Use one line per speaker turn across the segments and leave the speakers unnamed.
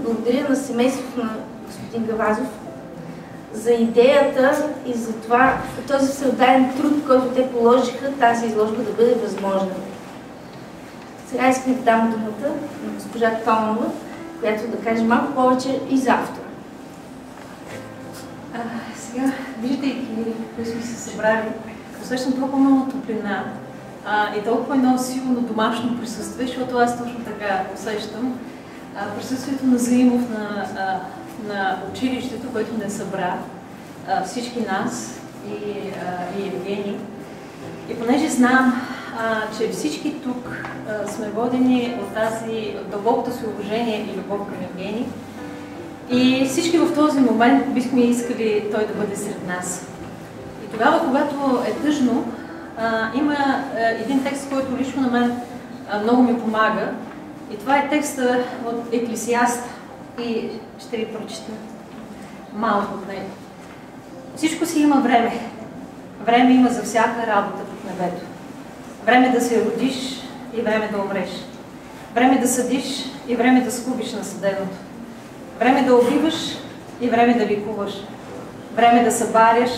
благодаря на семейството на господин Гавазов за идеята и за това, този всеотдаен труд, който те положиха, тази изложба да бъде възможна. Сега искам да дам думата на госпожа Томова, която да каже малко повече и за автора.
Сега, виждайки, кои сме се събрали, усещам толкова много топлина и толкова едно силно домашно присъствие, защото аз точно така усещам присъствието на Заимов на училището, което не събра всички нас и Евгений. И понеже знам, че всички тук сме водени от дълбокото си уважение и любов към Евгений, и всички в този момент бихме искали той да бъде сред нас. И тогава, когато е тъжно, има един текст, който лично на мен много ми помага. И това е текста от Еклесиаст. И ще ви прочета малко от него. Всичко си има време. Време има за всяка работа под небето. Време да се родиш и време да умреш. Време да съдиш и време да скубиш на съденото. Време да убиваш и време да ликуваш. Време да събаряш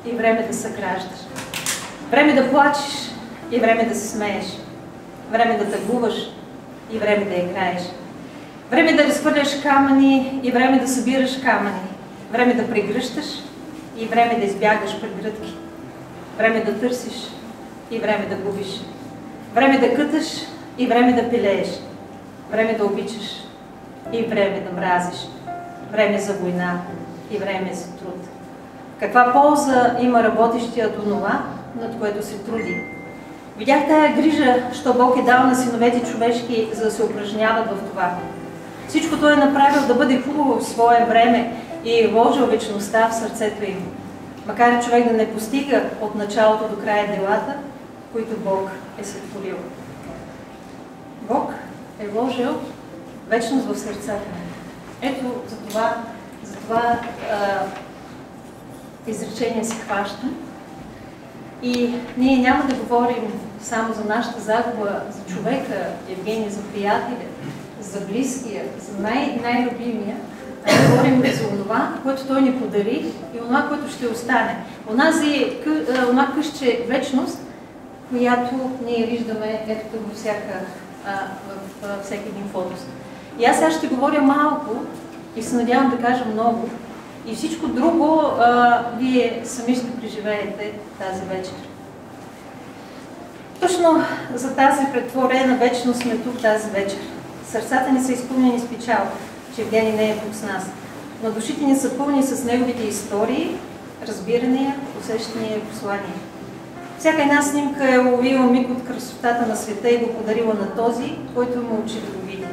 и време да съграждаш. Време да плачеш и време да се смееш. Време да тъгуваш и време да играеш. Време да разхвърляш камъни и време да събираш камъни. Време да прегръщаш и време да избягаш прегръдки. Време да търсиш и време да губиш. Време да къташ и време да пилееш. Време да обичаш и време да мразиш. Време за война и време за труд. Каква полза има работещият от това, над което се труди? Видях тая грижа, що Бог е дал на синовете човешки, за да се упражняват в това. Всичко Той е направил да бъде хубаво в свое време и е вложил вечността в сърцето им. Макар и човек да не постига от началото до края делата, които Бог е сътворил. Бог е вложил вечност в сърцата. Ето за това изречение се хваща. И ние няма да говорим само за нашата загуба, за човека, Евгений, за приятеля, за близкия, за най-любимия, а говорим за това, което той ни подари и това, което ще остане. Онова къща вечност, която ние виждаме ето тук във всеки един фотос. И аз сега ще говоря малко и се надявам да кажа много. И всичко друго вие сами ще преживеете тази вечер. Точно за тази претворена вечност сме тук тази вечер. Сърцата ни са изпълнени с печал, че Евгений не е тук с нас. Но душите ни са пълни с неговите истории, разбирания, усещания и послания. Всяка една снимка е уловила миг от красотата на света и го подарила на този, който му учи да го види.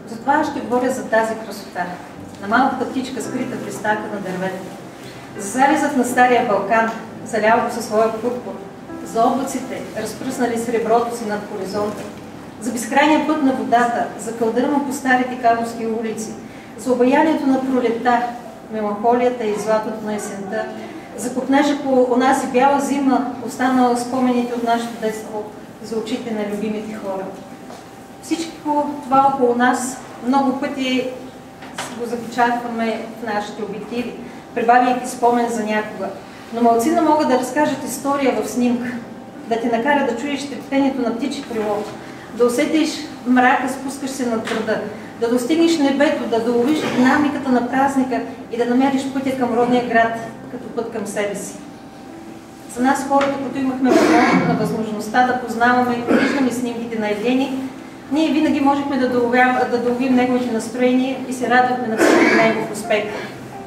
Затова ще говоря за тази красота. На малката птичка, скрита в листака на дървета. За залезът на Стария Балкан, залял го със своя пурпур. За облаците, разпръснали среброто си над хоризонта. За безкрайния път на водата, за кълдърма по старите карловски улици. За обаянието на пролетта, меланхолията и златото на есента. За копнежа по онази бяла зима, останала спомените от нашето детство, за очите на любимите хора. Всичко това около нас много пъти го запечатваме в нашите обективи, прибавяйки спомен за някога. Но малцина могат да разкажат история в снимка, да те накара да чуеш трептението на птичи крило, да усетиш мрака, спускаш се над града, да достигнеш небето, да доловиш динамиката на празника и да намериш пътя към родния град, като път към себе си. За нас, хората, които имахме възможността да познаваме и виждаме снимките на Евгений, ние винаги можехме да доловим неговите настроения и се радвахме на всеки негов успех.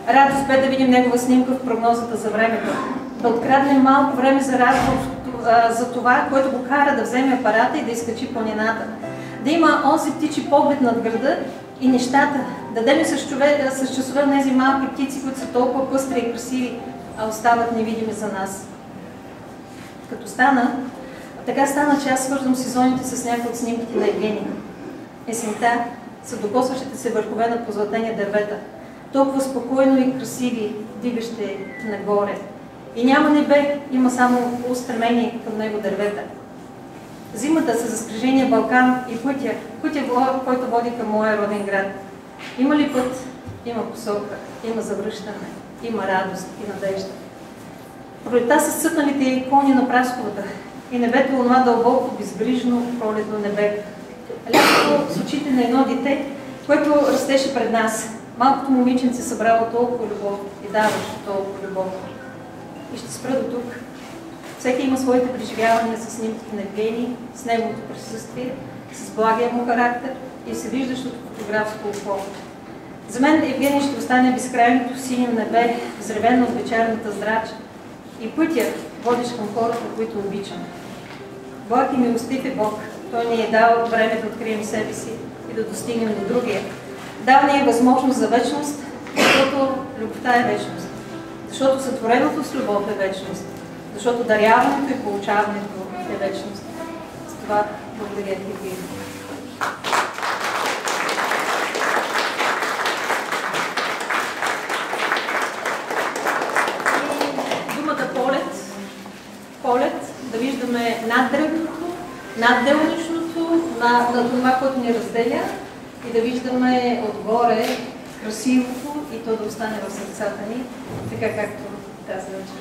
Радост бе да видим негова снимка в прогнозата за времето, да откраднем малко време за разговор за това, което го кара да вземе апарата и да изкачи планината. Да има онзи птичи поглед над града и нещата, да дадем с часове на тези малки птици, които са толкова пъстри и красиви, а остават невидими за нас. Така стана, че аз свързвам сезоните с някои от снимките на Евгений. Есента са докосващите се върхове на позлатени дървета, толкова спокойно и красиви, дигащи нагоре. И няма небе, има само устремени към него дървета. Зимата са заскрижения Балкан и пътя, който води към моя роден град. Има ли път? Има посока, има завръщане, има радост и надежда. Пролета са сътналите икони на прасковата и небето онова дълбоко, безбрижно, пролетно небе. Лятото с очите на едно дете, което растеше пред нас. Малкото момиченце събрало толкова любов и даваше толкова любов. И ще спра до тук. Всеки има своите преживявания с снимките на Евгений, с неговото присъствие, с благия му характер и всевиждащото фотографско око. За мен Евгений ще остане безкрайното синьо небе, взревено от вечерната здрач и пътя, водиш към хората, които обичам. Благ и милостив е Бог. Той ни е дал време да открием себе си и да достигнем до другия. Дал ни е възможност за вечност, защото любовта е вечност. Защото сътвореното с любов е вечност. Защото даряването и получаването е вечност. С това благодаря ти, Евгений. Полет, да виждаме над древното, над делничното, на това, което ни разделя и да виждаме отгоре красивото и то да остане в сърцата ни, така както каза вече.